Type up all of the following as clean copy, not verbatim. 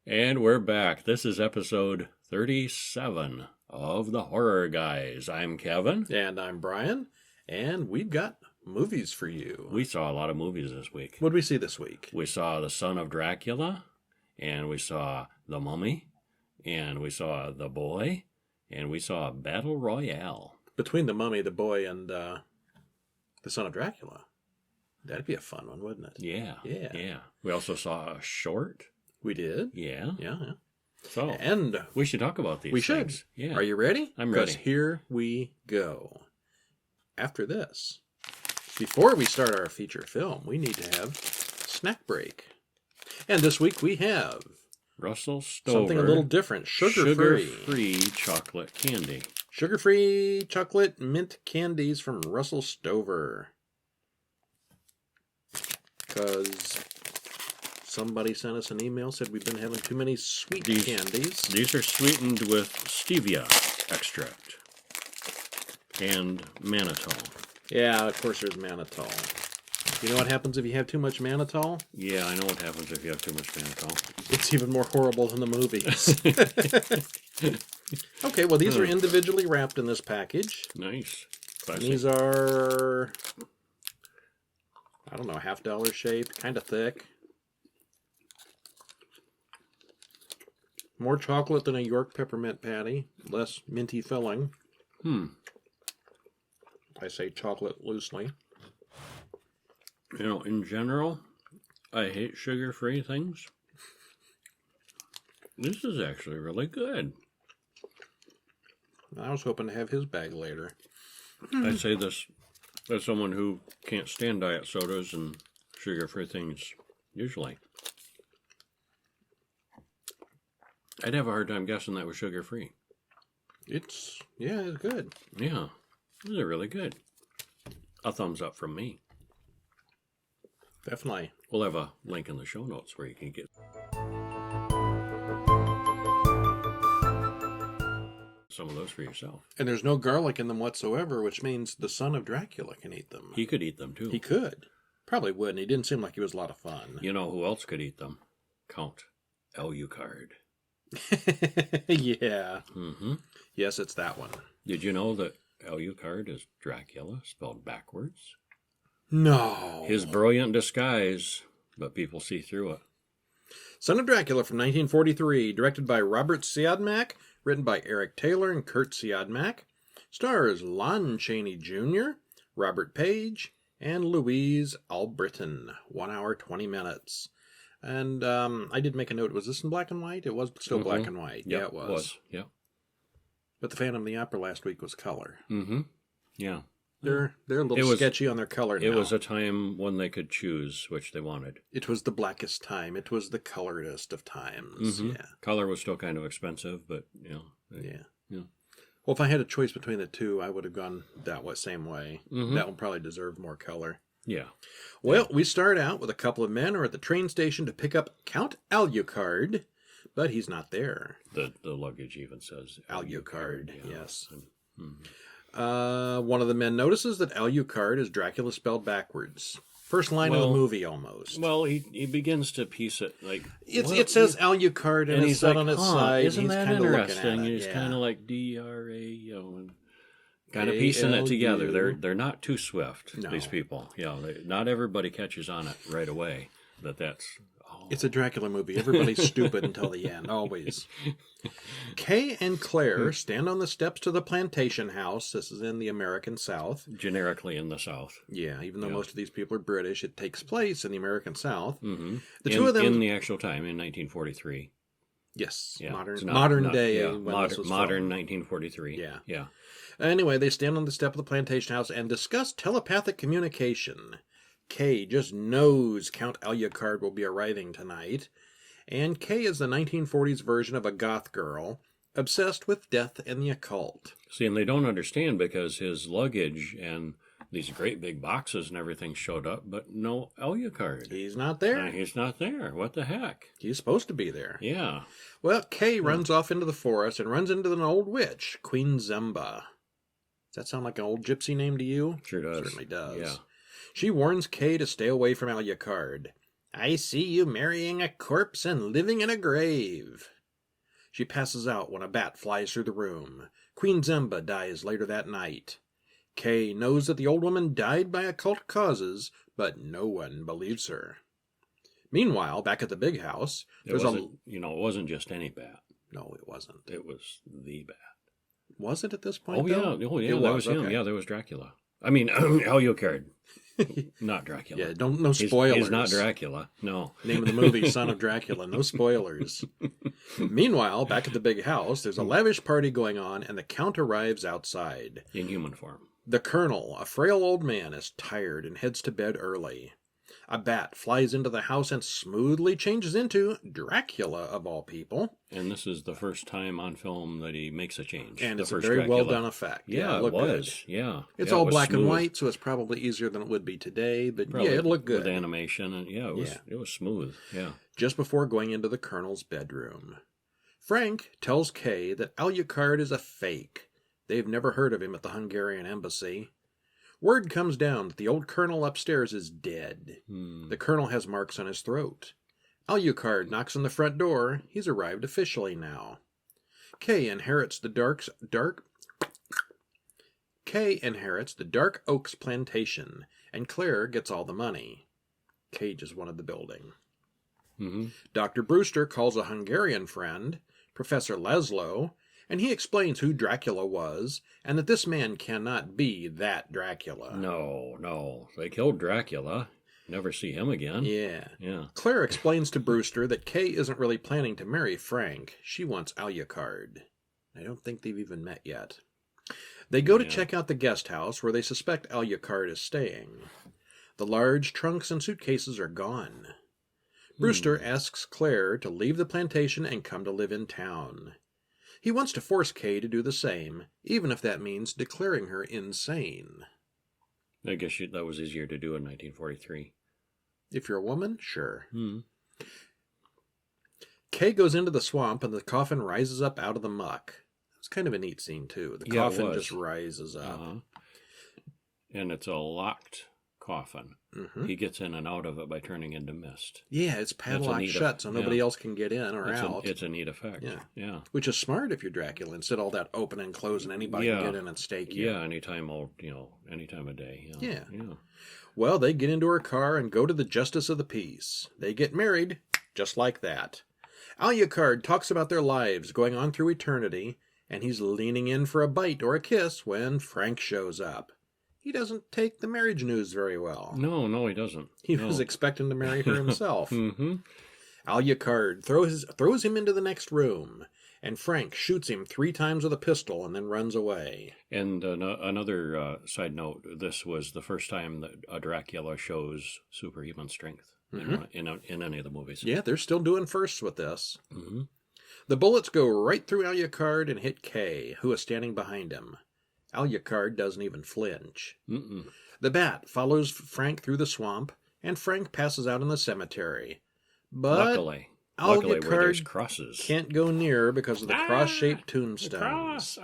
And we're back. This is episode 37 of The Horror Guys. I'm Kevin. And I'm Brian. And we've got movies for you. We saw a lot of movies this week. What did we see this week? We saw The Son of Dracula, and we saw The Mummy, and we saw The Boy, and we saw Battle Royale. Between The Mummy, The Boy, and The Son of Dracula. That'd be a fun one, wouldn't it? Yeah. We also saw a short. We did? Yeah. So, and we should talk about these things. Yeah. Are you ready? I'm ready. Because here we go. After this, before we start our feature film, we need to have snack break. And this week we have Russell Stover. something a little different. Sugar-free chocolate candy. Sugar-free chocolate mint candies from Russell Stover. Because somebody sent us an email, said we've been having too many sweet candies. These are sweetened with stevia extract and mannitol. Yeah, of course there's mannitol. You know what happens if you have too much mannitol? Yeah, I know what happens if you have too much mannitol. It's even more horrible than the movies. Okay, well these are individually wrapped in this package. Nice. Classic. These are, I don't know, $50 shaped, kind of thick. More chocolate than a York peppermint patty, less minty filling. I say chocolate loosely. You know, in general, I hate sugar-free things. This is actually really good. I was hoping to have his bag later. I say this as someone who can't stand diet sodas and sugar-free things usually. I'd have a hard time guessing that was sugar-free. It's good. Yeah, these are really good. A thumbs up from me. Definitely. We'll have a link in the show notes where you can get some of those for yourself. And there's no garlic in them whatsoever, which means the son of Dracula can eat them. He could eat them too. He could. Probably would, and he didn't seem like he was a lot of fun. You know who else could eat them? Count Alucard. Yeah. Mm-hmm. Yes, it's that one. Did you know that Alucard is Dracula spelled backwards? No. His brilliant disguise, but people see through it. Son of Dracula from 1943, directed by Robert Siodmak, written by Eric Taylor and Kurt Siodmak. Stars Lon Chaney Jr., Robert Page, and Louise Albritton. 1 hour, 20 minutes. And I did make a note. Was this in black and white? It was still black and white. Yep, yeah, it was. Yeah. But the Phantom of the Opera last week was color. Mm-hmm. Yeah. They're a little sketchy on their color now. It was a time when they could choose which they wanted. It was the blackest time. It was the coloredest of times. Mm-hmm. Yeah. Color was still kind of expensive, but, Yeah. Yeah. Well, if I had a choice between the two, I would have gone that same way. Mm-hmm. That one probably deserved more color. Yeah. Well, we start out with a couple of men are at the train station to pick up Count Alucard, but he's not there. The luggage even says Alucard, yeah. Yes. Mm-hmm. One of the men notices that Alucard is Dracula spelled backwards. First line of the movie, almost. Well, he begins to piece it like... It says Alucard and it's set on its side. Isn't that interesting? He's Yeah. kind of like DRA, and kind of piecing it together. They're not too swift, these people. Yeah, not everybody catches on it right away. That's... It's a Dracula movie. Everybody's stupid until the end, always. Kay and Claire stand on the steps to the plantation house. This is in the American South. Generically in the South. Yeah, even though most of these people are British, it takes place in the American South. Mm-hmm. Two of them... In the actual time, in 1943. Yes, Yeah, modern day. Yeah, modern 1943. Yeah. Anyway, they stand on the step of the plantation house and discuss telepathic communication. Kay just knows Count Alucard will be arriving tonight, and Kay is the 1940s version of a goth girl, obsessed with death and the occult. See, and they don't understand because his luggage and these great big boxes and everything showed up, but no Alucard. He's not there. He's not there. What the heck? He's supposed to be there. Yeah. Well, Kay runs off into the forest and runs into an old witch, Queen Zemba. Does that sound like an old gypsy name to you? Sure does. Certainly does. Yeah. She warns Kay to stay away from Alucard. I see you marrying a corpse and living in a grave. She passes out when a bat flies through the room. Queen Zemba dies later that night. Kay knows that the old woman died by occult causes, but no one believes her. Meanwhile, back at the big house, it wasn't just any bat. No, it wasn't. It was the bat. Was it at this point? Oh, yeah. That was him. Okay. Yeah, there was Dracula. I mean, Alucard. Not Dracula. Yeah, no spoilers. He's not Dracula. No. Name of the movie, Son of Dracula. No spoilers. Meanwhile, back at the big house, there's a lavish party going on, and the Count arrives outside. In human form. The Colonel, a frail old man, is tired and heads to bed early. A bat flies into the house and smoothly changes into Dracula, of all people. And this is the first time on film that he makes a change. And it's a very well done effect. Yeah, it was. Good. Yeah. It's all black and white, so it's probably easier than it would be today. But probably, yeah, it looked good. With animation. And it was smooth. Yeah. Just before going into the Colonel's bedroom, Frank tells Kay that Alucard is a fake. They've never heard of him at the Hungarian embassy. Word comes down that the old colonel upstairs is dead. The colonel has marks on his throat. Alucard knocks on the front door. He's arrived officially now. Kay inherits the Dark Oaks plantation, and Claire gets all the money. Kay just wanted the building. Dr. Brewster calls a Hungarian friend, Professor Laszlo, and he explains who Dracula was, and that this man cannot be that Dracula. No. They killed Dracula. Never see him again. Yeah. Claire explains to Brewster that Kay isn't really planning to marry Frank. She wants Alucard. I don't think they've even met yet. They go to check out the guest house where they suspect Alucard is staying. The large trunks and suitcases are gone. Brewster asks Claire to leave the plantation and come to live in town. He wants to force Kay to do the same, even if that means declaring her insane. I guess that was easier to do in 1943. If you're a woman, sure. Kay goes into the swamp and the coffin rises up out of the muck. It's kind of a neat scene, too. The coffin just rises up. And it's a locked coffin. He gets in and out of it by turning into mist. Yeah, it's padlocked shut so nobody else can get in or out. It's a neat effect. Yeah. Which is smart if you're Dracula. Instead of all that open and close and anybody can get in and stake you. Yeah, anytime of day. Yeah. Well, they get into her car and go to the Justice of the Peace. They get married just like that. Alucard talks about their lives going on through eternity, and he's leaning in for a bite or a kiss when Frank shows up. He doesn't take the marriage news very well. No, he doesn't. He was expecting to marry her himself. Alucard throws him into the next room, and Frank shoots him 3 times with a pistol and then runs away. And another side note, this was the first time that a Dracula shows superhuman strength in any of the movies. Yeah, they're still doing firsts with this. The bullets go right through Alucard and hit Kay, who is standing behind him. Alucard doesn't even flinch. The bat follows Frank through the swamp, and Frank passes out in the cemetery. But luckily where there's Alucard crosses. can't go near because of the cross-shaped tombstones.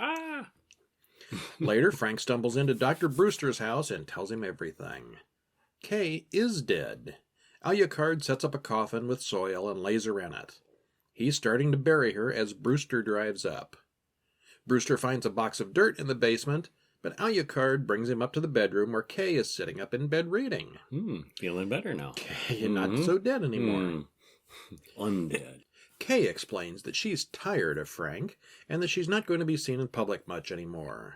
Later, Frank stumbles into Dr. Brewster's house and tells him everything. Kay is dead. Alucard sets up a coffin with soil and lays her in it. He's starting to bury her as Brewster drives up. Brewster finds a box of dirt in the basement, but Alucard brings him up to the bedroom where Kay is sitting up in bed reading. Feeling better now. Kay not so dead anymore. Undead. Kay explains that she's tired of Frank and that she's not going to be seen in public much anymore.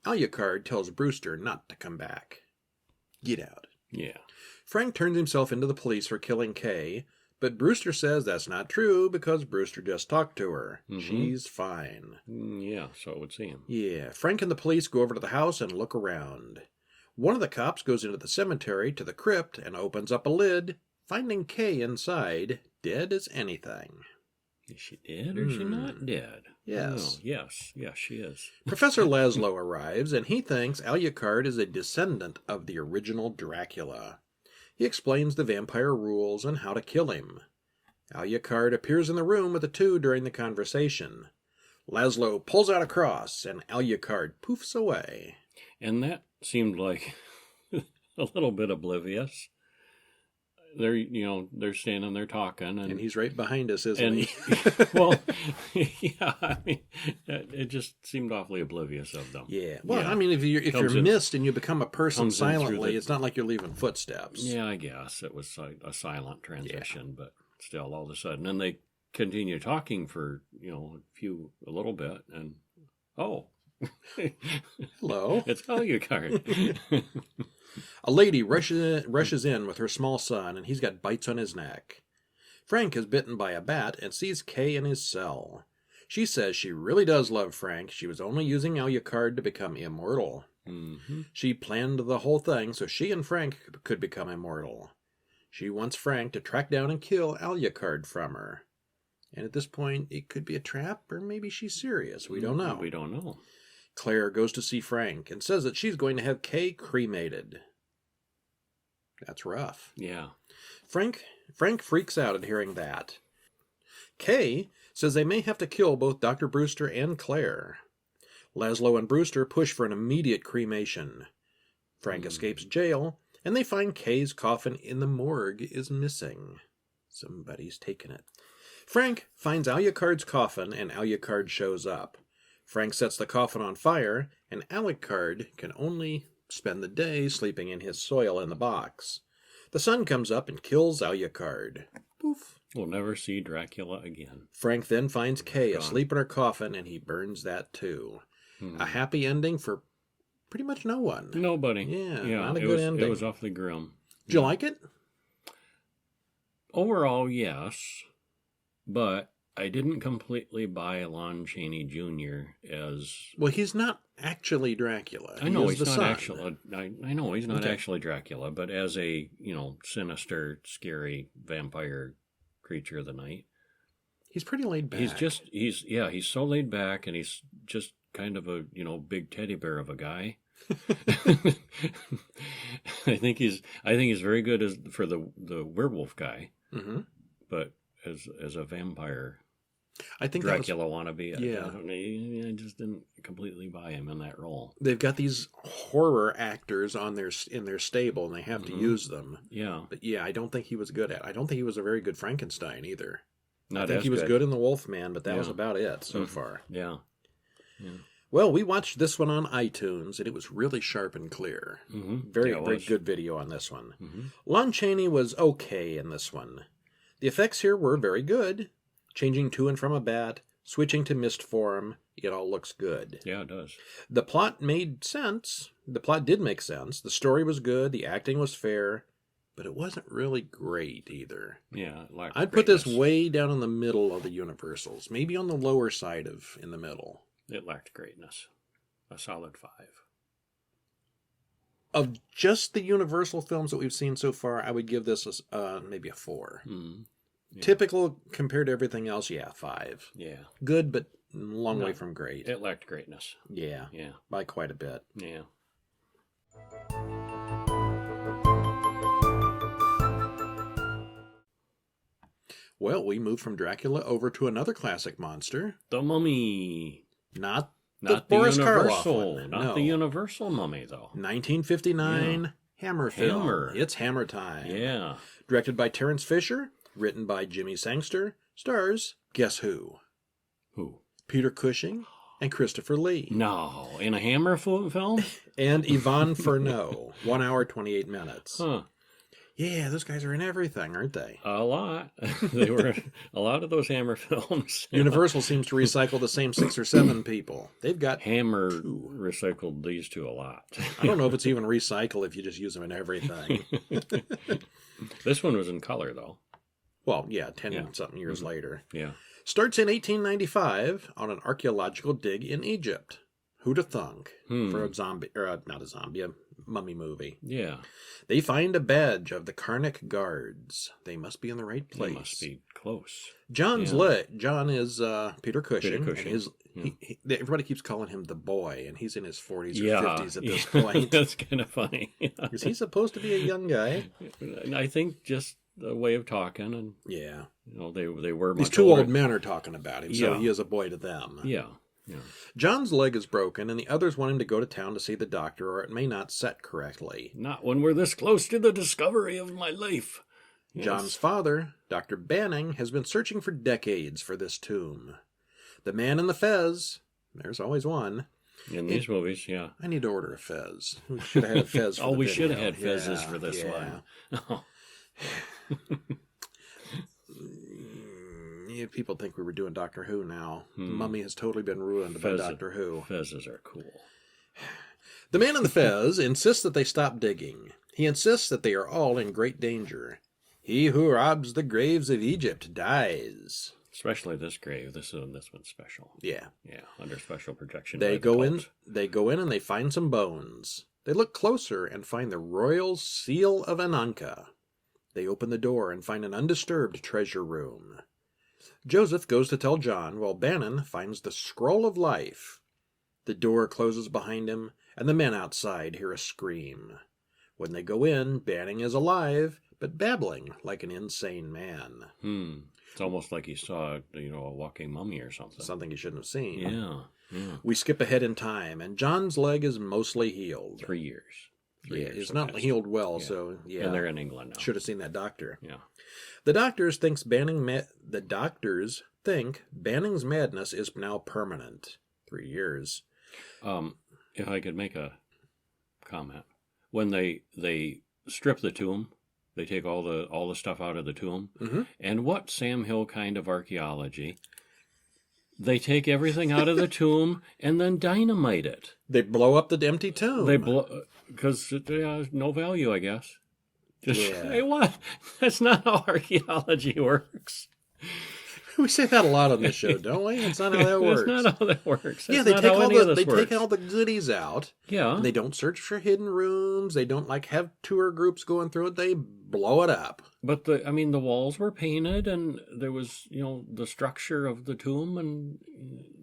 Alucard tells Brewster not to come back. Get out. Yeah. Frank turns himself into the police for killing Kay, but Brewster says that's not true because Brewster just talked to her. She's fine. Yeah, so it would seem. Yeah, Frank and the police go over to the house and look around. One of the cops goes into the cemetery to the crypt and opens up a lid, finding Kay inside, dead as anything. Is she dead or is she not dead? Yes. Oh, yes, she is. Professor Laszlo arrives, and he thinks Alucard is a descendant of the original Dracula. He explains the vampire rules and how to kill him. Alucard appears in the room with the two during the conversation. Laszlo pulls out a cross, and Alucard poofs away. And that seemed like a little bit oblivious. they're standing there talking, and he's right behind us, isn't he? Well, yeah, I mean, it just seemed awfully oblivious of them. Yeah. Well, I mean, if you're missed and you become a person silently, it's not like you're leaving footsteps. Yeah, I guess it was a silent transition, but still, all of a sudden, and they continue talking for a little bit, and hello, it's Alucard. A lady rushes in with her small son, and he's got bites on his neck. Frank is bitten by a bat and sees Kay in his cell. She says she really does love Frank. She was only using Alucard to become immortal. Mm-hmm. She planned the whole thing so she and Frank could become immortal. She wants Frank to track down and kill Alucard from her. And at this point, it could be a trap, or maybe she's serious. We don't know. We don't know. Claire goes to see Frank and says that she's going to have Kay cremated. That's rough. Yeah. Frank freaks out at hearing that. Kay says they may have to kill both Dr. Brewster and Claire. Laszlo and Brewster push for an immediate cremation. Frank escapes jail, and they find Kay's coffin in the morgue is missing. Somebody's taken it. Frank finds Alucard's coffin, and Alucard shows up. Frank sets the coffin on fire, and Alucard can only spend the day sleeping in his soil in the box. The sun comes up and kills Alucard. Poof. We'll never see Dracula again. Frank then finds Kay asleep in her coffin, and he burns that too. A happy ending for pretty much no one. Nobody. Yeah, not a good ending. It was awfully grim. Did you like it? Overall, yes. But I didn't completely buy Lon Chaney Jr. as... Well, he's not actually Dracula. I know he's not actually... I know he's not actually Dracula, but as a, sinister, scary vampire creature of the night. He's pretty laid back. He's so laid back, and he's just kind of a, big teddy bear of a guy. I think he's very good for the werewolf guy. Mm-hmm. But as a vampire, I think Dracula wannabe. I just didn't completely buy him in that role. They've got these horror actors in their stable, and they have to use them. Yeah, but I don't think he was good at. I don't think he was a very good Frankenstein either. I think he was good in the Wolfman, but that was about it so far. Yeah. Well, we watched this one on iTunes, and it was really sharp and clear. Mm-hmm. Very good video on this one. Mm-hmm. Lon Chaney was okay in this one. The effects here were very good. Changing to and from a bat, switching to mist form, it all looks good. Yeah, it does. The plot made sense. The plot did make sense. The story was good. The acting was fair. But it wasn't really great either. Yeah, I'd put this way down in the middle of the Universals. Maybe on the lower side in the middle. It lacked greatness. A solid 5. Of just the Universal films that we've seen so far, I would give this maybe a 4. Mm. Yeah. Typical compared to everything else, 5. Yeah. Good, but a long way from great. It lacked greatness. Yeah. Yeah. By quite a bit. Yeah. Well, we moved from Dracula over to another classic monster. The Mummy. Not the Boris Universal. Karloff one. Not the Universal Mummy, though. 1959 Hammer film. Hammer. It's Hammer time. Yeah. Directed by Terence Fisher. Written by Jimmy Sangster. Stars, guess who? Who? Peter Cushing and Christopher Lee. No. In a Hammer film? And Yvonne Furneaux. 1 hour, 28 minutes. Huh. Yeah, those guys are in everything, aren't they? A lot. They were a lot of those Hammer films. Universal seems to recycle the same 6 or 7 people. They've got Hammer recycled these two a lot. I don't know if it's even recycle if you just use them in everything. This one was in color, though. Well, 10-something years later. Yeah. Starts in 1895 on an archaeological dig in Egypt. Who'da thunk? For a zombie, or not a zombie, a mummy movie. Yeah. They find a badge of the Karnak Guards. They must be in the right place. They must be close. John is Peter Cushing. Peter Cushing. And everybody keeps calling him the boy, and he's in his 40s or 50s at this point. That's kind of funny. Is he supposed to be a young guy? I think just the way of talking, and they were much These two older. old men are talking about him, so he is a boy to them. Yeah. John's leg is broken, and the others want him to go to town to see the doctor, or it may not set correctly. Not when we're this close to the discovery of my life. Yes. John's father, Dr. Banning, has been searching for decades for this tomb. The man in the fez, there's always one. In these movies, yeah. I need to order a fez. We should have had a fez for the we video. should have had fezzes for this one. Yeah, people think we were doing Doctor Who now. The Mummy has totally been ruined by Doctor Who. Fezzes are cool. The man in the fez insists that they stop digging. He insists that they are all in great danger. He who robs the graves of Egypt dies. Especially this grave. This one's special. Yeah. Yeah, under special protection. They go in and they find some bones. They look closer and find the royal seal of Ananka. They open the door and find an undisturbed treasure room. Joseph goes to tell John while Bannon finds the scroll of life. The door closes behind him, and the men outside hear a scream. When they go in, Banning is alive, but babbling like an insane man. It's almost like he saw, a walking mummy or something. Something he shouldn't have seen. Yeah. We skip ahead in time, and John's leg is mostly healed. 3 years. It's not healed well, so yeah. And they're in England now. Should have seen that doctor. Yeah. The doctors think Banning's madness is now permanent. 3 years. If I could make a comment, when they strip the tomb, they take all the stuff out of the tomb, and what Sam Hill kind of archaeology? They take everything out of the tomb and then dynamite it. They blow up the empty tomb. They blow because it has no value, I guess. Hey, what? That's not how archaeology works. We say that a lot on this show, don't we? It's not how that works. That's not how that works. They take all the goodies out. Yeah. And they don't search for hidden rooms. They don't have tour groups going through it. They blow it up. But the walls were painted, and there was the structure of the tomb, and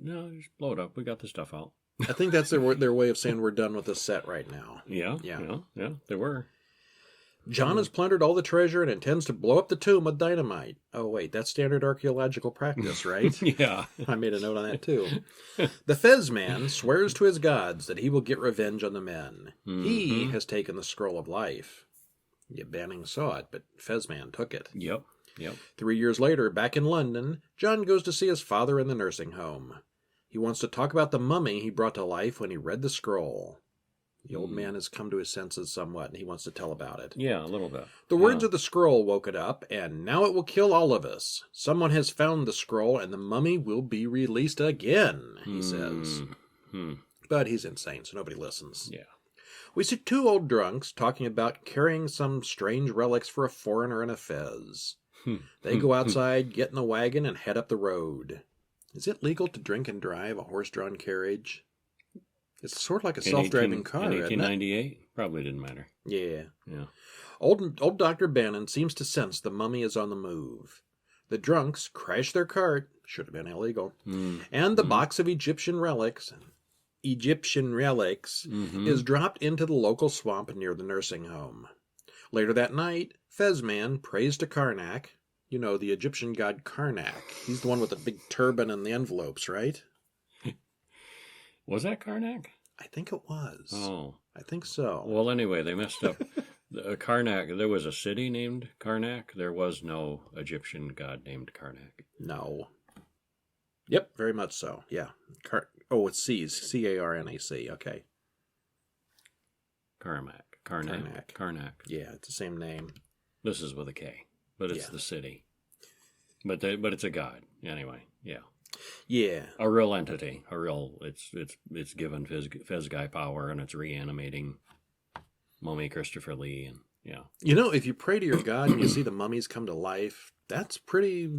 just blow it up. We got the stuff out. I think that's their way of saying we're done with the set right now. Yeah. They were. John has plundered all the treasure and intends to blow up the tomb with dynamite. Oh, wait, that's standard archaeological practice, right? Yeah. I made a note on that, too. The Fez man swears to his gods that he will get revenge on the men. He has taken the scroll of life. Yeah, Banning saw it, but Fez man took it. Yep. 3 years later, back in London, John goes to see his father in the nursing home. He wants to talk about the mummy he brought to life when he read the scroll. The old man has come to his senses somewhat, and he wants to tell about it. Yeah, a little bit. The words of the scroll woke it up, and now it will kill all of us. Someone has found the scroll, and the mummy will be released again, he says. But he's insane, so nobody listens. Yeah. We see two old drunks talking about carrying some strange relics for a foreigner in a fez. They go outside, get in the wagon, and head up the road. Is it legal to drink and drive a horse-drawn carriage? It's sort of like a self-driving car, in isn't it? 1898? Probably didn't matter. Yeah. Yeah. Old Dr. Bannon seems to sense the mummy is on the move. The drunks crash their cart, should have been illegal, and the box of Egyptian relics is dropped into the local swamp near the nursing home. Later that night, Fezman prays to Karnak. You know, the Egyptian god Karnak. He's the one with the big turban and the envelopes, right? Was that Karnak? I think it was. Oh. I think so. Well, anyway, they messed up. Karnak, there was a city named Karnak. There was no Egyptian god named Karnak. No. Yep, very much so. Yeah. It's C's. C-A-R-N-A-C. Okay. Karnak. Yeah, it's the same name. This is with a K, but it's the city. But it's a god. Anyway, yeah. Yeah. A real entity. It's given Fez guy power, and it's reanimating Mummy Christopher Lee, and yeah. If you pray to your god and you see the mummies come to life, that's pretty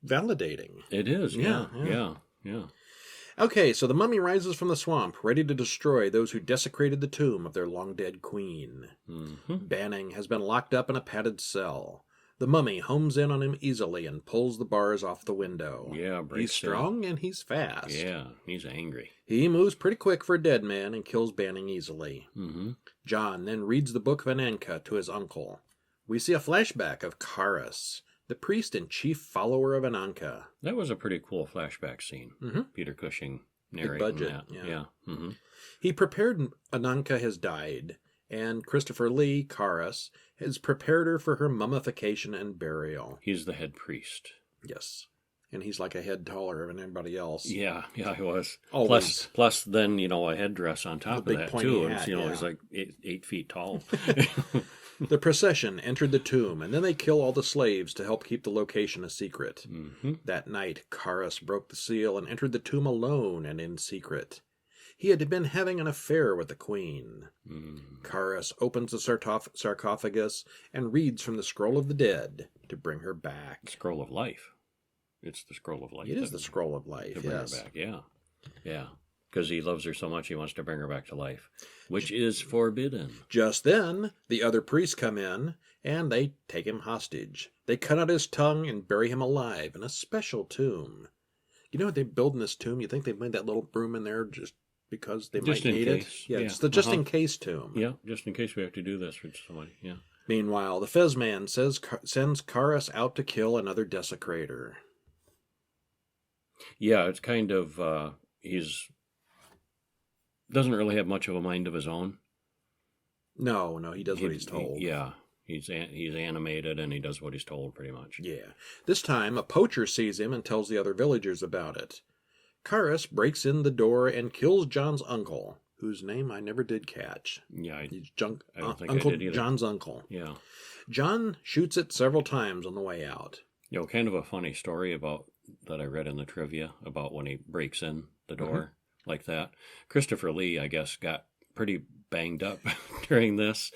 validating. It is. Yeah. Okay, so the mummy rises from the swamp, ready to destroy those who desecrated the tomb of their long-dead queen. Banning has been locked up in a padded cell. The mummy homes in on him easily and pulls the bars off the window. Yeah, he's strong and he's fast. Yeah, he's angry. He moves pretty quick for a dead man and kills Banning easily. John then reads the Book of Ananka to his uncle. We see a flashback of Karas, the priest and chief follower of Ananka. That was a pretty cool flashback scene. Peter Cushing narrating budget, that. Yeah. He prepared Ananka has died, and Christopher Lee, Karas, has prepared her for her mummification and burial. He's the head priest. Yes. And he's like a head taller than anybody else. Yeah, he was. Always. Plus, then, a headdress on top of that, too. Hat, And, he's like 8 feet tall. The procession entered the tomb, and then they kill all the slaves to help keep the location a secret. Mm-hmm. That night, Karas broke the seal and entered the tomb alone and in secret. He had been having an affair with the queen. Karas opens the sarcophagus and reads from the Scroll of the Dead to bring her back. Scroll of Life. It's the Scroll of Life. It is the Scroll of Life, to bring her back, yeah. Because he loves her so much, he wants to bring her back to life, which is forbidden. Just then, the other priests come in, and they take him hostage. They cut out his tongue and bury him alive in a special tomb. You know what they build in this tomb? You think they made that little room in there just because they might need it? Yeah, it's the just-in-case tomb. Yeah, just in case we have to do this with somebody, yeah. Meanwhile, the Fez Man sends Karas out to kill another desecrator. Yeah, it's kind of, he's doesn't really have much of a mind of his own. No, he does what he's told. He's animated and he does what he's told pretty much. Yeah. This time, a poacher sees him and tells the other villagers about it. Karas breaks in the door and kills John's uncle, whose name I never did catch. Yeah, He's I don't think Uncle I did either. John's uncle. Yeah. John shoots it several times on the way out. Kind of a funny story about that I read in the trivia about when he breaks in the door like that. Christopher Lee, I guess, got pretty banged up during this.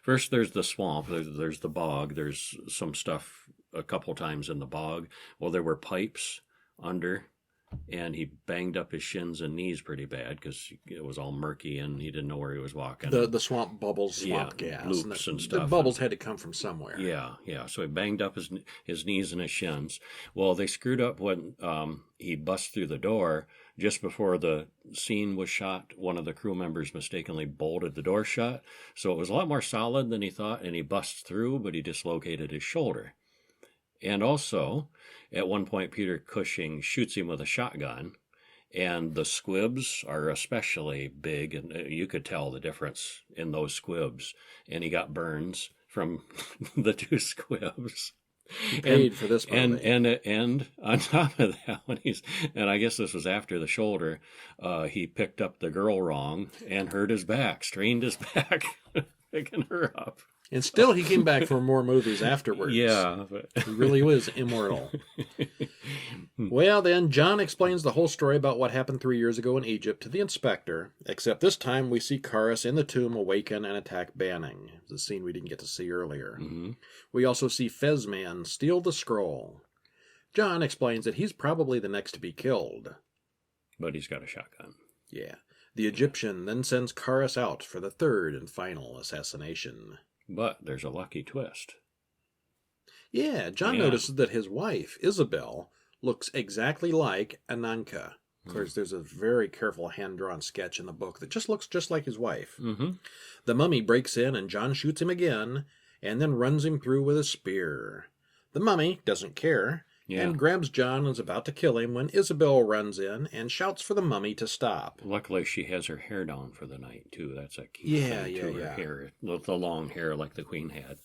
First, there's the swamp. There's the bog. There's some stuff a couple times in the bog. Well, there were pipes under, and he banged up his shins and knees pretty bad because it was all murky and he didn't know where he was walking. The swamp bubbles, gas. Loops and stuff. The bubbles had to come from somewhere. Yeah. So he banged up his knees and his shins. Well, they screwed up when he bust through the door. Just before the scene was shot, one of the crew members mistakenly bolted the door shut. So it was a lot more solid than he thought, and he busts through, but he dislocated his shoulder. And also, at one point, Peter Cushing shoots him with a shotgun, and the squibs are especially big, and you could tell the difference in those squibs. And he got burns from the two squibs. He paid for this movie. And on top of that, and I guess this was after the shoulder, he picked up the girl wrong and hurt his back, strained his back, picking her up. And still he came back for more movies afterwards. Yeah. He really was immortal. Well, then, John explains the whole story about what happened 3 years ago in Egypt to the inspector, except this time we see Karas in the tomb awaken and attack Banning. It was a scene we didn't get to see earlier. We also see Fez Man steal the scroll. John explains that he's probably the next to be killed. But he's got a shotgun. Yeah. The Egyptian then sends Karas out for the third and final assassination. But there's a lucky twist. Yeah, John notices that his wife, Isabel, looks exactly like Ananka. Of course, there's a very careful hand-drawn sketch in the book that just looks just like his wife. The mummy breaks in and John shoots him again and then runs him through with a spear. The mummy doesn't care and grabs John and is about to kill him when Isabel runs in and shouts for the mummy to stop. Luckily, she has her hair down for the night, too. That's a key thing to her hair. The long hair like the queen had.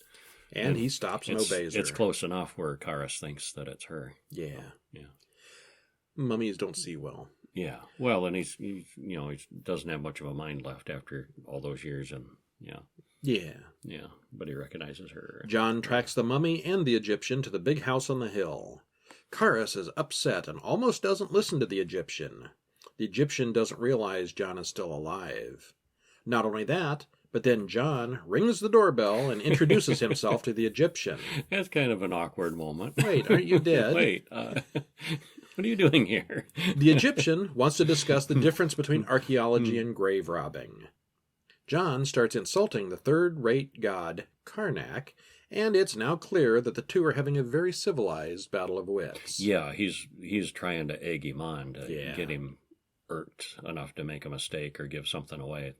And he stops and obeys her. It's close enough where Karas thinks that it's her. Yeah. Mummies don't see well. Yeah. Well, and he doesn't have much of a mind left after all those years, and Yeah, but he recognizes her. John tracks the mummy and the Egyptian to the big house on the hill. Karas is upset and almost doesn't listen to the Egyptian. The Egyptian doesn't realize John is still alive. Not only that, but then John rings the doorbell and introduces himself to the Egyptian. That's kind of an awkward moment. Wait, aren't you dead? Wait, what are you doing here? The Egyptian wants to discuss the difference between archaeology and grave robbing. John starts insulting the third-rate god, Karnak, and it's now clear that the two are having a very civilized battle of wits. Yeah, he's trying to egg him on to get him irked enough to make a mistake or give something away.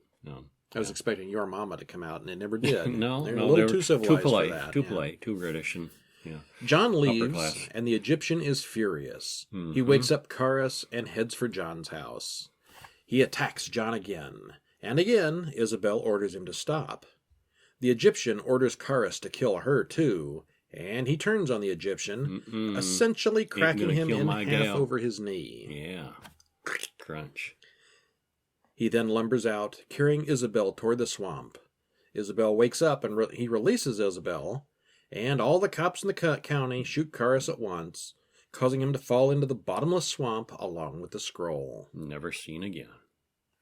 I was expecting your mama to come out, and it never did. No, they're a little too civilized too polite, for that. Too polite, too British, and John leaves, and the Egyptian is furious. He wakes up Karas and heads for John's house. He attacks John again, And again, Isabel orders him to stop. The Egyptian orders Karis to kill her, too, and he turns on the Egyptian, essentially cracking him in half over his knee. Yeah. Crunch. He then lumbers out, carrying Isabel toward the swamp. Isabel wakes up and he releases Isabel, and all the cops in the county shoot Karis at once, causing him to fall into the bottomless swamp along with the scroll. Never seen again.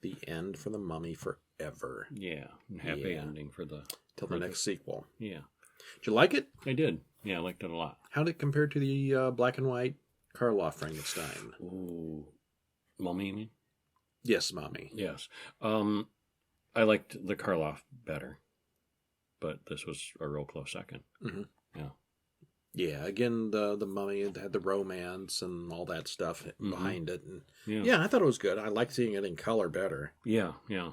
The end for the Mummy forever. Yeah. Happy ending for the... Till the next sequel. Yeah. Did you like it? I did. Yeah, I liked it a lot. How did it compare to the black and white Karloff Frankenstein? Ooh. Mummy, you mean? Yes, Mummy. Yes. I liked the Karloff better, but this was a real close second. Mm-hmm. Yeah. Yeah, again, the Mummy had the romance and all that stuff behind it. And yeah, I thought it was good. I liked seeing it in color better. Yeah, yeah.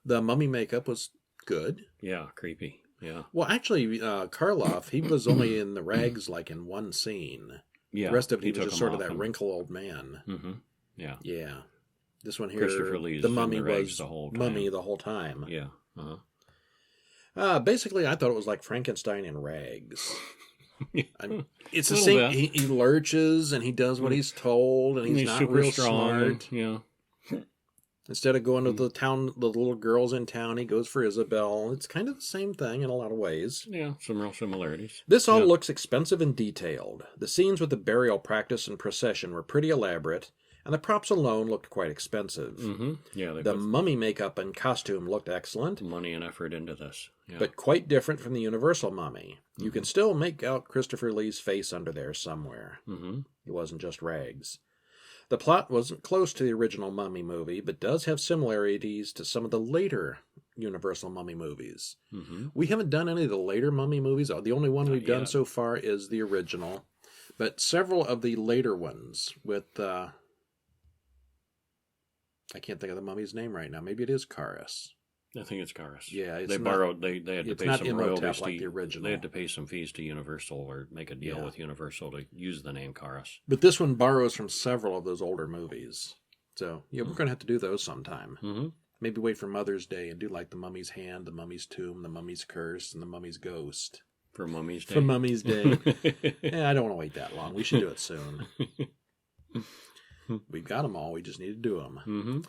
The Mummy makeup was good. Yeah, creepy. Yeah. Well, actually, Karloff, he was only in the rags like in one scene. Yeah. The rest of it, he was just sort of that wrinkled old man. Mm-hmm. Yeah. Yeah. This one here, Christopher Lee's the Mummy was the whole time. Yeah. Basically, I thought it was like Frankenstein in rags. It's the A same. little bit. He lurches and he does what he's told, and he's not super real strong. smart. Yeah. Instead of going to the little girls in town, he goes for Isabel. It's kind of the same thing in a lot of ways. Yeah, some real similarities. This all looks expensive and detailed. The scenes with the burial practice and procession were pretty elaborate, and the props alone looked quite expensive. Mm-hmm. Yeah, the mummy makeup and costume looked excellent. Money and effort into this. Yeah. But quite different from the Universal Mummy. You can still make out Christopher Lee's face under there somewhere. Mm-hmm. It wasn't just rags. The plot wasn't close to the original Mummy movie, but does have similarities to some of the later Universal Mummy movies. Mm-hmm. We haven't done any of the later Mummy movies. The only one we've done so far is the original. But several of the later ones with... I can't think of the mummy's name right now. Maybe it is Karis. I think it's Karis. Yeah, they borrowed. They had to pay some royalties like the original. They had to pay some fees to Universal or make a deal with Universal to use the name Karis. But this one borrows from several of those older movies. So yeah, we're going to have to do those sometime. Mm-hmm. Maybe wait for Mother's Day and do like the Mummy's Hand, the Mummy's Tomb, the Mummy's Curse, and the Mummy's Ghost. For Mummy's Day. For Mummy's Day. I don't want to wait that long. We should do it soon. We've got them all. We just need to do them. Mm-hmm.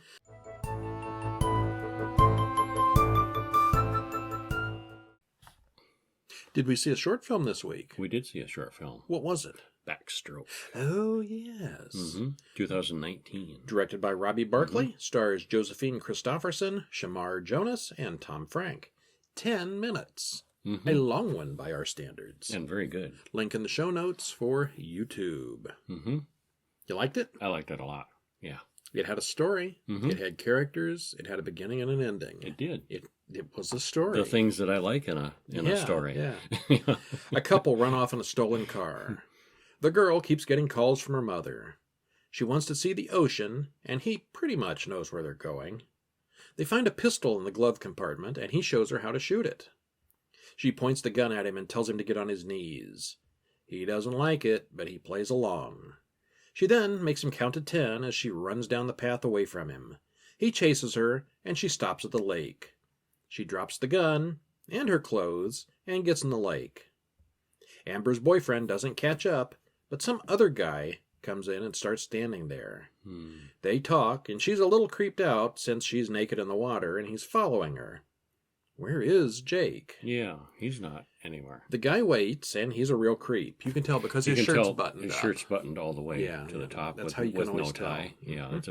Did we see a short film this week? We did see a short film. What was it? Backstroke. Oh, yes. Mm-hmm. 2019. Directed by Robbie Barkley, stars Josephine Christopherson, Shamar Jonas, and Tom Frank. 10 minutes. Mm-hmm. A long one by our standards. And very good. Link in the show notes for YouTube. Mm-hmm. You liked it? I liked it a lot. Yeah. It had a story. Mm-hmm. It had characters. It had a beginning and an ending. It did. It was a story. The things that I like in a story. Yeah. A couple run off in a stolen car. The girl keeps getting calls from her mother. She wants to see the ocean, and he pretty much knows where they're going. They find a pistol in the glove compartment, and he shows her how to shoot it. She points the gun at him and tells him to get on his knees. He doesn't like it, but he plays along. She then makes him count to 10 as she runs down the path away from him. He chases her, and she stops at the lake. She drops the gun and her clothes and gets in the lake. Amber's boyfriend doesn't catch up, but some other guy comes in and starts standing there. They talk, and she's a little creeped out since she's naked in the water, and he's following her. Where is Jake? Yeah, he's not anywhere. The guy waits, and he's a real creep. You can tell because his shirt's buttoned up. His shirt's buttoned all the way to the top with no tie. Tell. Yeah, it's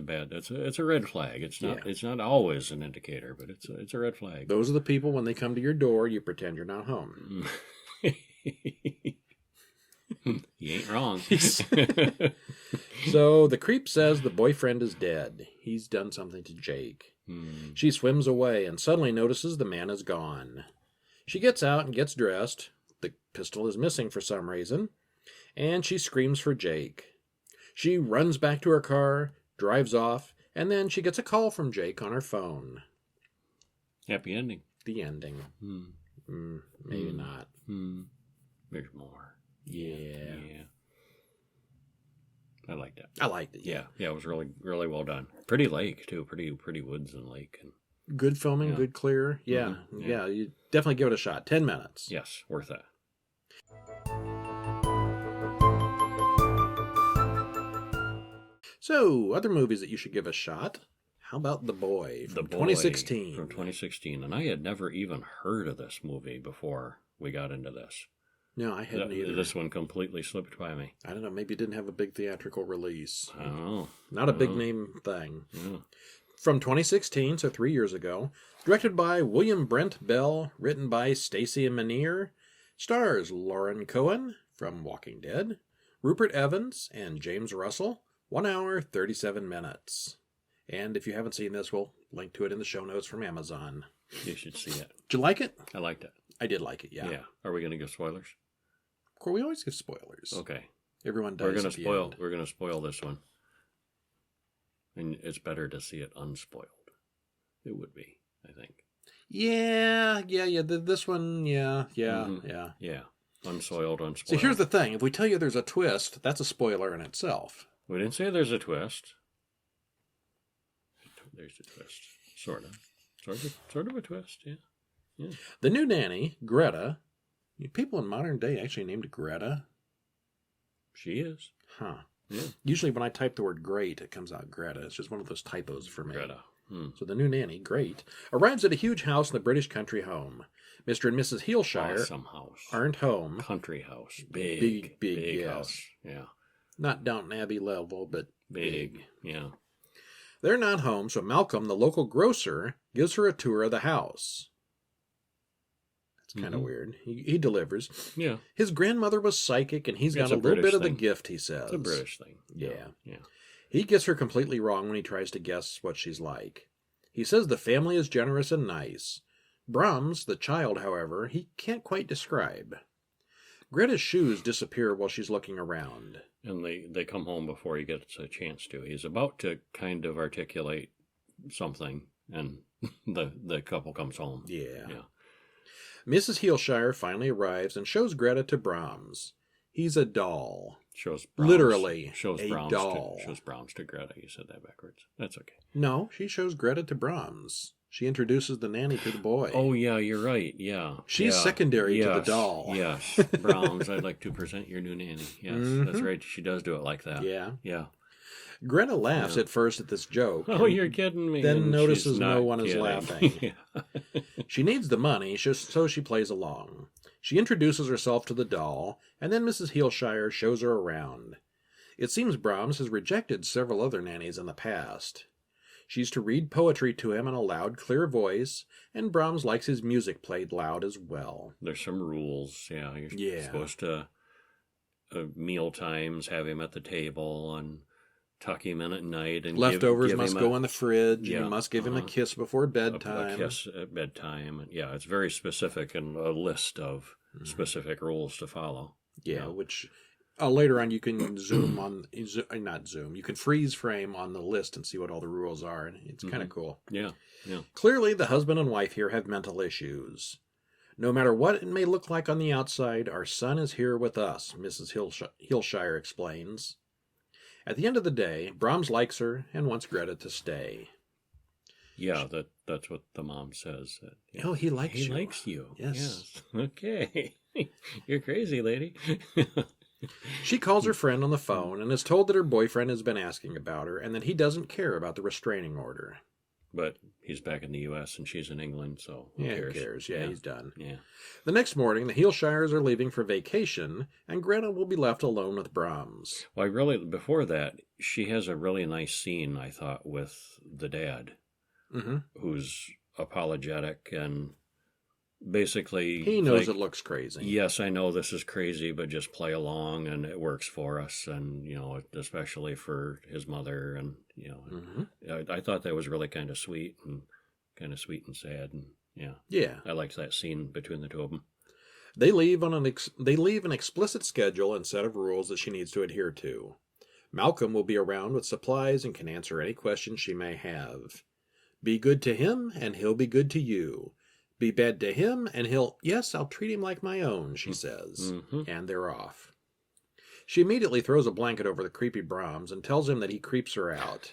a red flag. It's not always an indicator, but it's a red flag. Those are the people when they come to your door, you pretend you're not home. You ain't wrong. So the creep says the boyfriend is dead. He's done something to Jake. She swims away and suddenly notices the man is gone. She gets out and gets dressed. The pistol is missing for some reason, and she screams for Jake. She runs back to her car, drives off, and then she gets a call from Jake on her phone. Happy ending. The ending. Maybe not. There's more. Yeah. I liked it. I liked it. Yeah, it was really, really well done. Pretty lake too. Pretty woods and lake, and Good filming, Yeah. good clear. Yeah, Mhm. yeah, you definitely give it a shot. 10 minutes. Yes, worth that. So, other movies that you should give a shot. How about The Boy The from Boy 2016? from 2016, and I had never even heard of this movie before we got into this. No, I hadn't either. This one completely slipped by me. I don't know, maybe it didn't have a big theatrical release. I don't know. Not a big name thing. Yeah. From 2016, so 3 years ago. Directed by William Brent Bell, written by Stacy Manier. Stars Lauren Cohen from Walking Dead, Rupert Evans, and James Russell. 1 hour, 37 minutes. And if you haven't seen this, we'll link to it in the show notes from Amazon. You should see it. Did you like it? I liked it. I did like it, yeah. Yeah. Are we going to give spoilers? Of course, we always give spoilers. Okay. Everyone does. We're going at to the spoil. end. We're going to spoil this one, and it's better to see it unspoiled. It would be, I think. Yeah. This one, yeah. Yeah. Unsoiled, unspoiled. See, here's the thing. If we tell you there's a twist, that's a spoiler in itself. We didn't say there's a twist. There's a twist. Sort of a twist, yeah. The new nanny, Greta. People in modern day actually named Greta. She is. Huh. Yeah. Usually when I type the word great, it comes out Greta. It's just one of those typos for me. Greta. So the new nanny, Great, arrives at a huge house in the British country home. Mr. and Mrs. Heelshire Awesome house. aren't home. Country house. Big yes. house. Yeah. Not Downton Abbey level, but big. Yeah. They're not home, so Malcolm, the local grocer, gives her a tour of the house. That's kind of weird. He delivers. Yeah. His grandmother was psychic, and he's got It's a a little British bit of the thing. gift, he says. It's a British thing. Yeah. Yeah. He gets her completely wrong when he tries to guess what she's like. He says the family is generous and nice. Brahms, the child, however, he can't quite describe. Greta's shoes disappear while she's looking around. And they come home before he gets a chance to. He's about to kind of articulate something, and the couple comes home. Yeah. Yeah. Mrs. Heelshire finally arrives and shows Greta to Brahms. He's a doll. Shows Brahms, Literally, shows a Brahms doll. shows Brahms to Greta. You said that backwards. That's okay. No, she shows Greta to Brahms. She introduces the nanny to the boy. Oh yeah, you're right. Yeah, She's yeah. secondary to the Yes, doll. Yes, Brahms. I'd like to present your new nanny. Yes, that's right. She does do it like that. Yeah. Yeah. Greta laughs at first at this joke. Oh, and you're kidding me. then And notices she's no not one is kidding. laughing. Yeah. She needs the money, so she plays along. She introduces herself to the doll, and then Mrs. Heelshire shows her around. It seems Brahms has rejected several other nannies in the past. She's to read poetry to him in a loud, clear voice, and Brahms likes his music played loud as well. There's some rules. Yeah, you're Yeah. supposed to meal times have him at the table and tuck him in at night, and Leftovers give must him go in the fridge, Yeah, and you must give him a uh-huh. kiss before a bedtime. kiss at bedtime. And yeah, it's very specific and a list of Mm-hmm. specific rules to follow. Yeah, which later on you can zoom on, not zoom, you can freeze frame on the list and see what all the rules are, and it's kind of cool. Yeah, yeah. Clearly, the husband and wife here have mental issues. No matter what it may look like on the outside, our son is here with us, Mrs. Heelshire explains. At the end of the day, Brahms likes her and wants Greta to stay. Yeah, that's what the mom says. Yeah. Oh, he likes you. He likes you. Yes. Okay. You're crazy, lady. She calls her friend on the phone and is told that her boyfriend has been asking about her and that he doesn't care about the restraining order. But he's back in the U.S. and she's in England, so who Yeah, cares? who cares? Yeah, he's done. Yeah. The next morning, the Heelshires are leaving for vacation, and Greta will be left alone with Brahms. Well, before that, she has a really nice scene, I thought, with the dad, who's apologetic and basically... He knows it looks crazy. Yes, I know this is crazy, but just play along, and it works for us, and, especially for his mother, and, I thought that was really kind of sweet and sad, and, Yeah. I liked that scene between the two of them. They leave an explicit schedule and set of rules that she needs to adhere to. Malcolm will be around with supplies and can answer any questions she may have. Be good to him, and he'll be good to you. Be bad to him, and I'll treat him like my own, she says. And they're off. She immediately throws a blanket over the creepy Brahms and tells him that he creeps her out.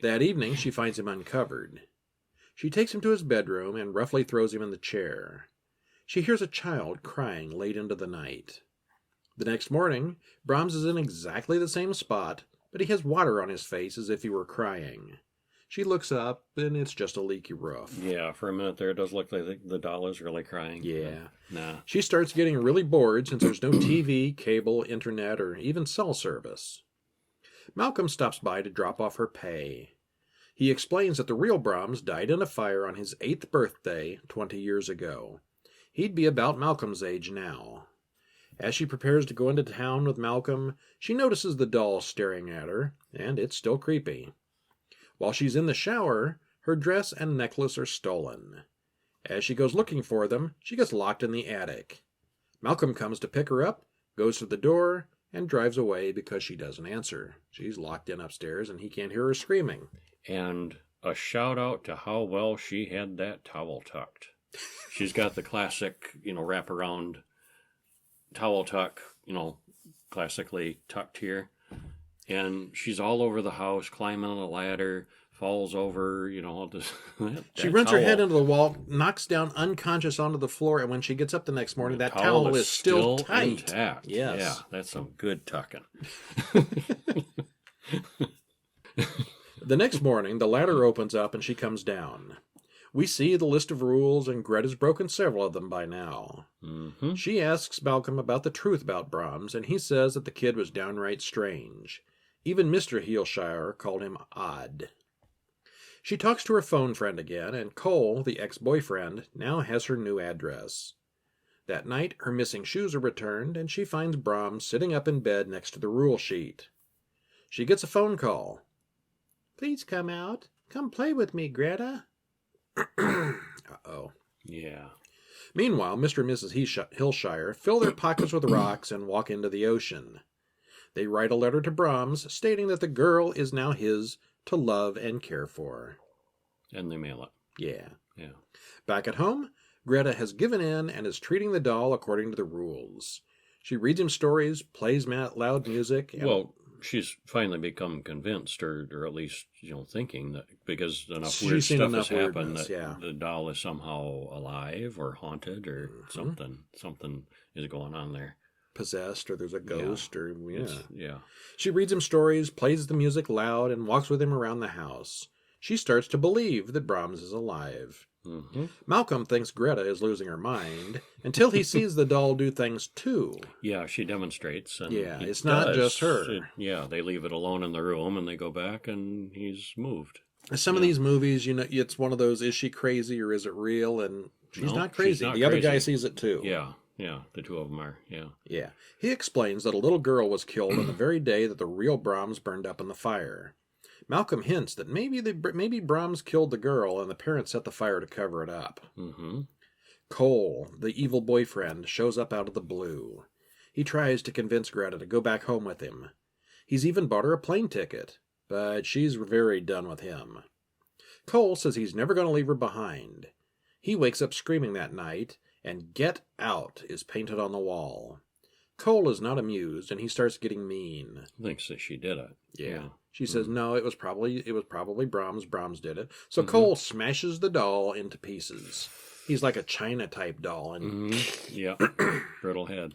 That evening, she finds him uncovered. She takes him to his bedroom and roughly throws him in the chair. She hears a child crying late into the night. The next morning, Brahms is in exactly the same spot, but he has water on his face as if he were crying. She looks up, and it's just a leaky roof. Yeah, for a minute there, it does look like the doll is really crying. Yeah. Nah. She starts getting really bored since there's no TV, cable, internet, or even cell service. Malcolm stops by to drop off her pay. He explains that the real Brahms died in a fire on his 8th birthday 20 years ago. He'd be about Malcolm's age now. As she prepares to go into town with Malcolm, she notices the doll staring at her, and it's still creepy. While she's in the shower, her dress and necklace are stolen. As she goes looking for them, she gets locked in the attic. Malcolm comes to pick her up, goes to the door, and drives away because she doesn't answer. She's locked in upstairs, and he can't hear her screaming. And a shout out to how well she had that towel tucked. She's got the classic, wraparound towel tuck, classically tucked here. And she's all over the house, climbing on a ladder, falls over, She runs her head into the wall, knocks down unconscious onto the floor, and when she gets up the next morning, that towel is still tight. Intact. Yes. Yeah, that's some good tucking. The next morning, the ladder opens up and she comes down. We see the list of rules, and Greta's broken several of them by now. Mm-hmm. She asks Malcolm about the truth about Brahms, and he says that the kid was downright strange. Even Mr. Heelshire called him odd. She talks to her phone friend again, and Cole, the ex-boyfriend, now has her new address. That night, her missing shoes are returned, and she finds Brahms sitting up in bed next to the rule sheet. She gets a phone call. "Please come out. Come play with me, Greta." Uh-oh. Yeah. Meanwhile, Mr. and Mrs. Heelshire fill their pockets with rocks and walk into the ocean. They write a letter to Brahms stating that the girl is now his to love and care for. And they mail it. Yeah. Yeah. Back at home, Greta has given in and is treating the doll according to the rules. She reads him stories, plays loud music. And... Well, she's finally become convinced, or at least, thinking that because enough She's weird seen stuff enough has happened weirdness, that the doll is somehow alive or haunted or something is going on there. Possessed, or there's a ghost, or Yeah. She reads him stories, plays the music loud, and walks with him around the house. She starts to believe that Brahms is alive. Mm-hmm. Malcolm thinks Greta is losing her mind until he sees the doll do things too. Yeah, she demonstrates. And it's not just her. They leave it alone in the room and they go back and he's moved. Some of these movies, it's one of those, is she crazy or is it real? And she's not crazy. She's not the other crazy. guy sees it too. Yeah, the two of them are, Yeah. He explains that a little girl was killed on the very day that the real Brahms burned up in the fire. Malcolm hints that maybe Brahms killed the girl and the parents set the fire to cover it up. Mm-hmm. Cole, the evil boyfriend, shows up out of the blue. He tries to convince Greta to go back home with him. He's even bought her a plane ticket, but she's very done with him. Cole says he's never going to leave her behind. He wakes up screaming that night, and "Get Out" is painted on the wall. Cole is not amused, and he starts getting mean. Thinks that she did it. Yeah. She says, no, it was probably Brahms. Brahms did it. So Cole smashes the doll into pieces. He's like a China-type doll. And Yeah. Brittle head.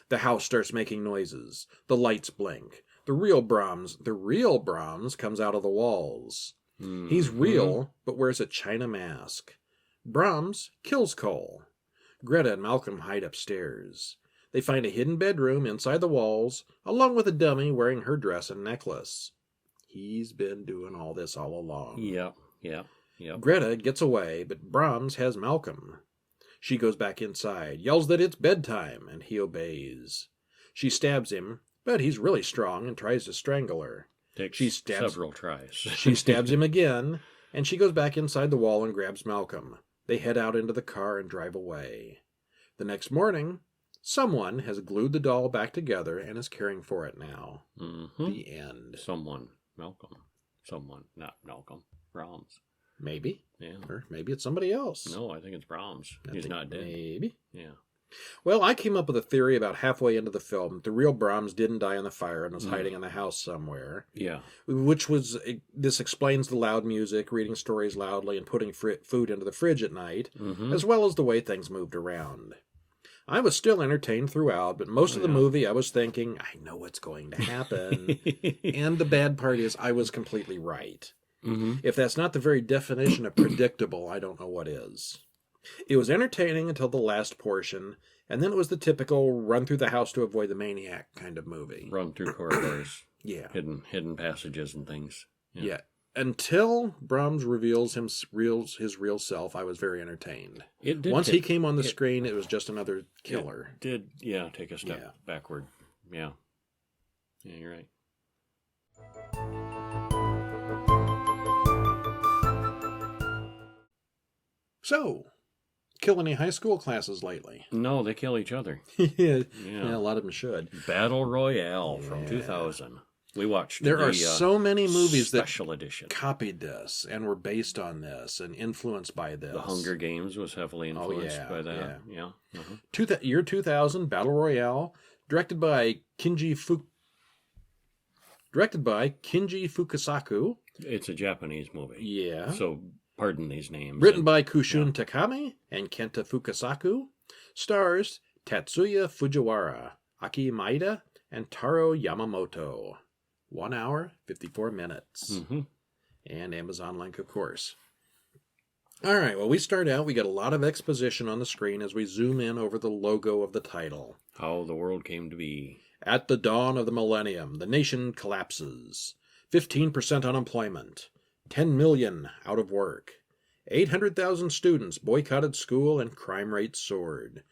The house starts making noises. The lights blink. The real Brahms comes out of the walls. Mm-hmm. He's real, but wears a China mask. Brahms kills Cole. Greta and Malcolm hide upstairs. They find a hidden bedroom inside the walls, along with a dummy wearing her dress and necklace. He's been doing all this all along. Yep. Greta gets away, but Brahms has Malcolm. She goes back inside, yells that it's bedtime, and he obeys. She stabs him, but he's really strong and tries to strangle her. Takes several tries. She stabs him again, and she goes back inside the wall and grabs Malcolm. They head out into the car and drive away. The next morning, someone has glued the doll back together and is caring for it now. Mm-hmm. The end. Someone, not Malcolm. Brahms. Maybe. Yeah. Or maybe it's somebody else. No, I think it's Brahms. He's not dead. Maybe. Yeah. Well, I came up with a theory about halfway into the film that the real Brahms didn't die in the fire and was hiding in the house somewhere. Yeah. This explains the loud music, reading stories loudly, and putting food into the fridge at night, Mm-hmm. as well as the way things moved around. I was still entertained throughout, but most of the movie I was thinking, I know what's going to happen. And the bad part is I was completely right. Mm-hmm. If that's not the very definition of predictable, I don't know what is. It was entertaining until the last portion, and then it was the typical run through the house to avoid the maniac kind of movie. Run through corridors. Yeah. Hidden passages and things. Yeah. Until Brahms reveals his real self, I was very entertained. It did. Once he came on the screen, it was just another killer. Did take a step backward. Yeah. Yeah, you're right. So, kill any high school classes lately? No, they kill each other. Yeah, a lot of them should. Battle Royale from 2000. We watched. There are so many movies that special edition copied this and were based on this and influenced by this. The Hunger Games was heavily influenced by that. Yeah. Uh-huh. Year 2000, Battle Royale, directed by Kinji Fukasaku. It's a Japanese movie. Yeah. So pardon these names. Written by Kushun Takami and Kenta Fukasaku. Stars Tatsuya Fujiwara, Aki Maeda, and Taro Yamamoto. 1 hour, 54 minutes. Mm-hmm. And Amazon link, of course. All right, well, we start out, we get a lot of exposition on the screen as we zoom in over the logo of the title. How the world came to be. At the dawn of the millennium, the nation collapses. 15% unemployment. 10 million out of work. 800,000 students boycotted school and crime rates soared.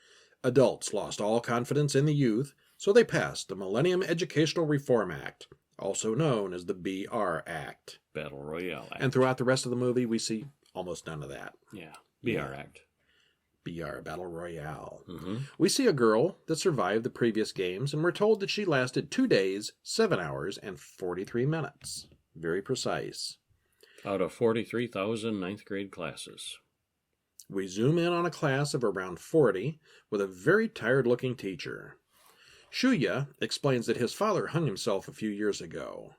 Adults lost all confidence in the youth, so they passed the Millennium Educational Reform Act, also known as the BR Act. Battle Royale Act. And throughout the rest of the movie, we see almost none of that. Yeah. BR Act. BR, Battle Royale. Mm-hmm. We see a girl that survived the previous games, and we're told that she lasted 2 days, 7 hours, and 43 minutes. Very precise. Out of 43,000 ninth grade classes. We zoom in on a class of around 40 with a very tired-looking teacher. Shuya explains that his father hung himself a few years ago.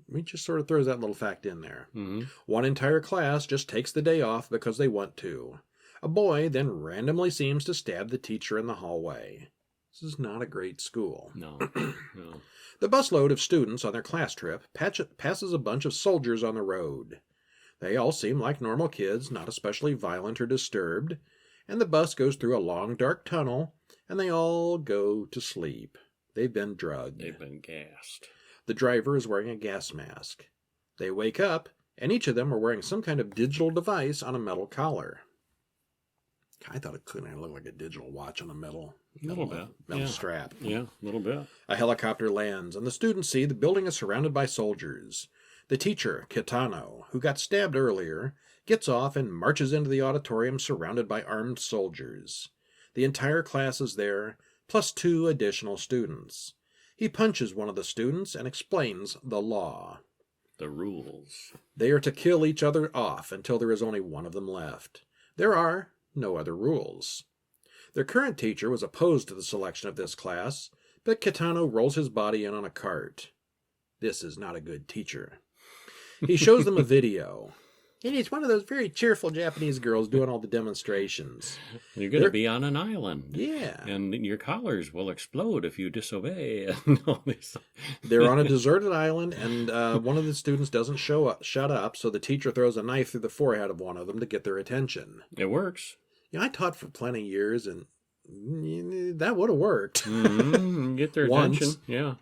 We just sort of throws that little fact in there. Mm-hmm. One entire class just takes the day off because they want to. A boy then randomly seems to stab the teacher in the hallway. This is not a great school. No. No. The busload of students on their class trip passes a bunch of soldiers on the road. They all seem like normal kids, not especially violent or disturbed, and the bus goes through a long, dark tunnel, and they all go to sleep. They've been drugged. They've been gassed. The driver is wearing a gas mask. They wake up, and each of them are wearing some kind of digital device on a metal collar. I thought it could look like a digital watch on a metal strap. Yeah, a little bit. A helicopter lands, and the students see the building is surrounded by soldiers. The teacher, Kitano, who got stabbed earlier, gets off and marches into the auditorium surrounded by armed soldiers. The entire class is there, plus 2 additional students. He punches one of the students and explains the law. The rules. They are to kill each other off until there is only one of them left. There are no other rules. Their current teacher was opposed to the selection of this class, but Kitano rolls his body in on a cart. This is not a good teacher. He shows them a video. And it's one of those very cheerful Japanese girls doing all the demonstrations. You're going to be on an island. Yeah. And your collars will explode if you disobey. They're on a deserted island, and one of the students doesn't shut up, so the teacher throws a knife through the forehead of one of them to get their attention. It works. Yeah, I taught for plenty of years, and that would have worked. Mm-hmm. Get their attention. Yeah.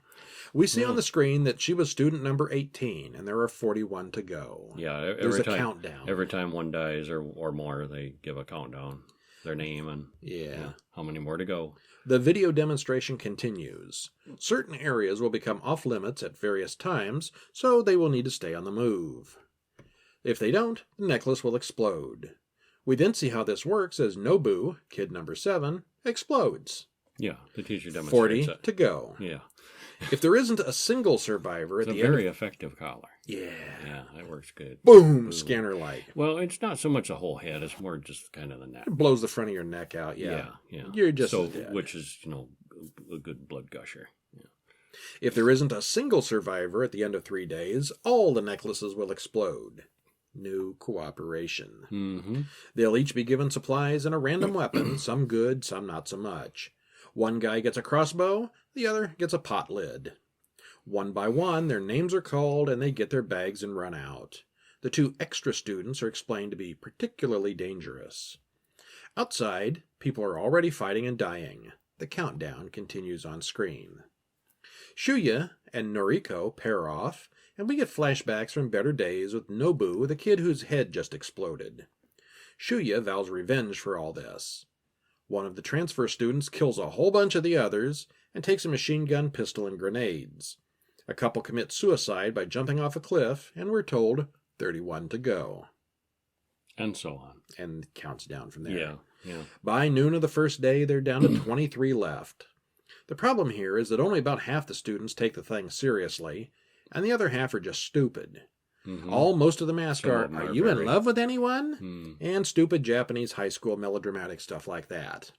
We see on the screen that she was student number 18, and there are 41 to go. Yeah, there's a countdown. Every time one dies or more, they give a countdown, their name, and how many more to go. The video demonstration continues. Certain areas will become off limits at various times, so they will need to stay on the move. If they don't, the necklace will explode. We then see how this works as Nobu, kid number 7, explodes. Yeah, the teacher demonstrates 40 to go. Yeah. If there isn't a single survivor at It's a the end very of... effective collar. Yeah. Yeah, that works good. Boom! Scanner light. Well, it's not so much the whole head; it's more just kind of the neck. It blows the front of your neck out. Yeah. Yeah. You're just so, as dead. which is a good blood gusher. Yeah. If there isn't a single survivor at the end of 3 days, all the necklaces will explode. New cooperation. Mm-hmm. They'll each be given supplies and a random weapon, some good, some not so much. One guy gets a crossbow, the other gets a pot lid. One by one, their names are called and they get their bags and run out. The 2 extra students are explained to be particularly dangerous. Outside, people are already fighting and dying. The countdown continues on screen. Shuya and Noriko pair off, and we get flashbacks from better days with Nobu, the kid whose head just exploded. Shuya vows revenge for all this. One of the transfer students kills a whole bunch of the others and takes a machine gun, pistol, and grenades. A couple commit suicide by jumping off a cliff, and we're told 31 to go. And so on. And counts down from there. Yeah. By noon of the first day, they're down to 23 left. The problem here is that only about half the students take the thing seriously, and the other half are just stupid. Mm-hmm. Most of them ask are you in love with anyone? And stupid Japanese high school melodramatic stuff like that.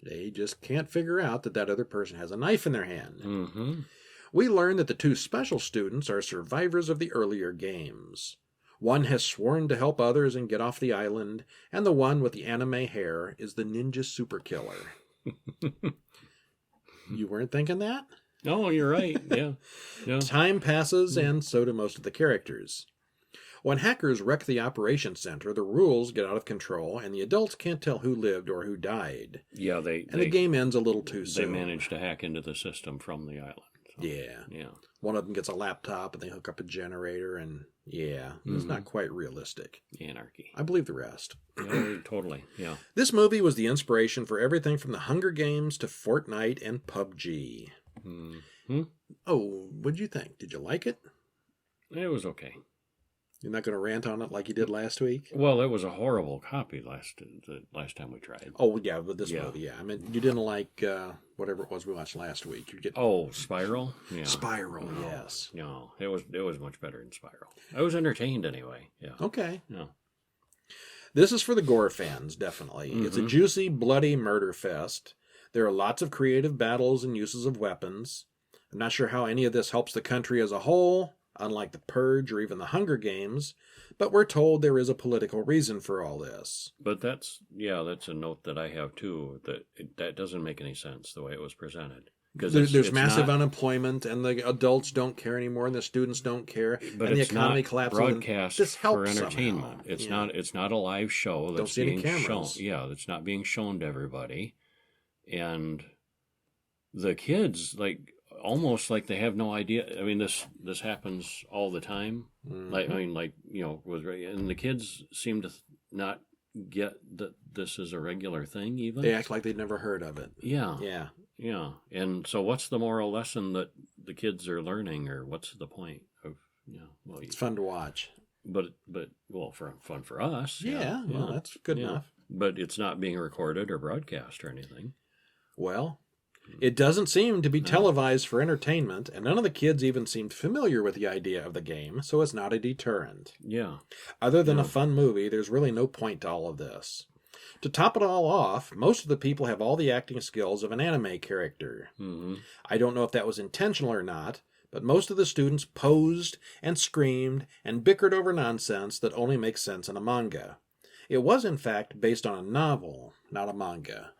They just can't figure out that other person has a knife in their hand. Mm-hmm. We learn that the 2 special students are survivors of the earlier games. One has sworn to help others and get off the island, and the one with the anime hair is the ninja super killer. You weren't thinking that? Oh, you're right. Yeah. Time passes, and so do most of the characters. When hackers wreck the operations center, the rules get out of control, and the adults can't tell who lived or who died. Yeah, the game ends a little too soon. They managed to hack into the system from the island. So, yeah. One of them gets a laptop, and they hook up a generator, and it's not quite realistic. Anarchy. I believe the rest. Yeah, totally, yeah. This movie was the inspiration for everything from the Hunger Games to Fortnite and PUBG. Mm-hmm. Oh, what'd you think? Did you like it? It was okay. You're not going to rant on it like you did last week? Well, it was a horrible copy the last time we tried. Oh, yeah, but this movie, yeah. I mean, you didn't like whatever it was we watched last week. Spiral? Yeah. Spiral, yes. No, it was much better than Spiral. I was entertained anyway, yeah. Okay. Yeah. This is for the gore fans, definitely. Mm-hmm. It's a juicy, bloody murder fest. There are lots of creative battles and uses of weapons. I'm not sure how any of this helps the country as a whole, unlike the Purge or even the Hunger Games, but we're told there is a political reason for all this. But that's a note that I have too, that doesn't make any sense the way it was presented. Because there's massive unemployment, and the adults don't care anymore, and the students don't care, but and the economy collapses. Broadcast this for Somehow. entertainment. It's not a live show that's being shown. Yeah, it's not being shown to everybody, and the kids almost like they have no idea. I mean, this happens all the time. Mm-hmm. And the kids seem to not get that this is a regular thing. Even they act like they'd never heard of it. Yeah. And so, what's the moral lesson that the kids are learning, or what's the point of it's fun to watch. But fun for us. Yeah. Well, that's good enough. But it's not being recorded or broadcast or anything. Well, it doesn't seem to be televised for entertainment, and none of the kids even seemed familiar with the idea of the game, so it's not a deterrent. Yeah. Other than a fun movie, there's really no point to all of this. To top it all off, most of the people have all the acting skills of an anime character. Mm-hmm. I don't know if that was intentional or not, but most of the students posed and screamed and bickered over nonsense that only makes sense in a manga. It was, in fact, based on a novel, not a manga.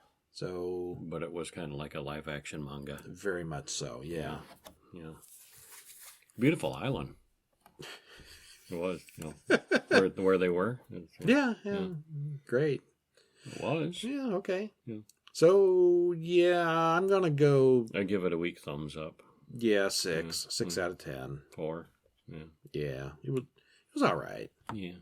But it was kind of like a live-action manga. Very much so, yeah. Beautiful island. It was, where they were. Yeah, great. It was. Yeah, okay. Yeah. So, I'm going to go... I give it a weak thumbs up. Yeah, 6. 6 out of 10. 4. Yeah, it was all right. Yeah.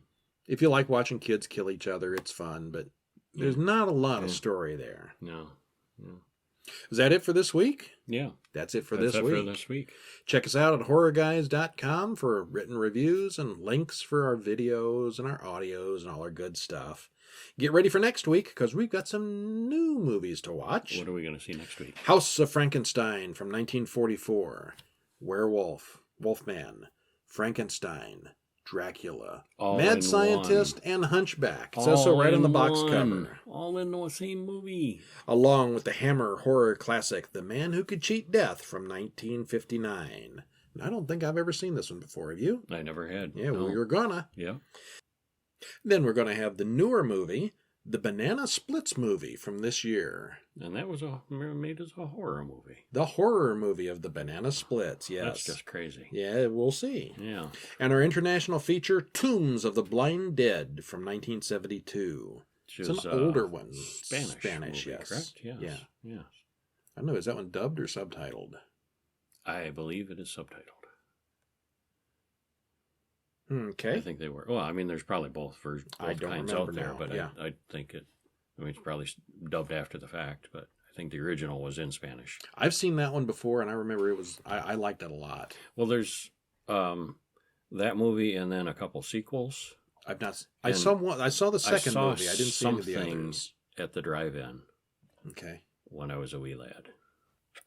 If you like watching kids kill each other, it's fun, but there's not a lot of story there. No. Is that it for this week? Yeah. That's it for this week. Check us out at horrorguys.com for written reviews and links for our videos and our audios and all our good stuff. Get ready for next week because we've got some new movies to watch. What are we going to see next week? House of Frankenstein from 1944. Werewolf, Wolfman, Frankenstein, Dracula, All Mad in Scientist, one. and Hunchback. It says so right on the box cover. All in the same movie. Along with the Hammer horror classic, The Man Who Could Cheat Death from 1959. I don't think I've ever seen this one before. Have you? I never had. Yeah, no. well, you're gonna. Yeah. Then we're going to have the newer movie, the Banana Splits movie from this year. And that was made as a horror movie. The horror movie of the Banana Splits, yes. That's just crazy. Yeah, we'll see. Yeah. And our international feature, Tombs of the Blind Dead from 1972. It's an older one. Spanish movie, yes. Correct? Yes. Yeah. Yes. I don't know, is that one dubbed or subtitled? I believe it is subtitled. Okay. I think they were. Well, I mean, there's probably both I don't kinds remember out there, now, but yeah. I think it. I mean, it's probably dubbed after the fact, but I think the original was in Spanish. I've seen that one before, and I remember it was. I liked it a lot. Well, there's that movie, and then a couple sequels. I've not. I saw one. I saw the second movie. I didn't see any of the something others. At the drive-in. Okay. When I was a wee lad,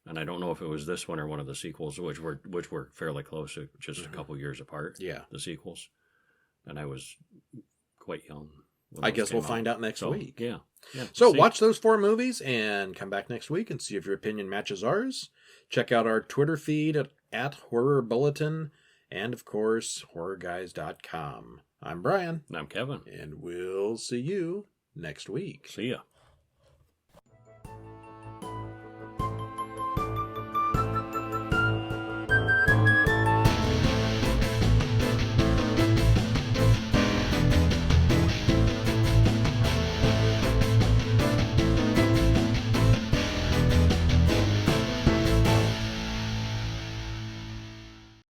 and I don't know if it was this one or one of the sequels, which were fairly close, just a couple years apart. Yeah. The sequels, and I was quite young. I guess we'll find out next week. Yeah. So watch those 4 movies and come back next week and see if your opinion matches ours. Check out our Twitter feed at Horror Bulletin and, of course, horrorguys.com. I'm Brian. And I'm Kevin. And we'll see you next week. See ya.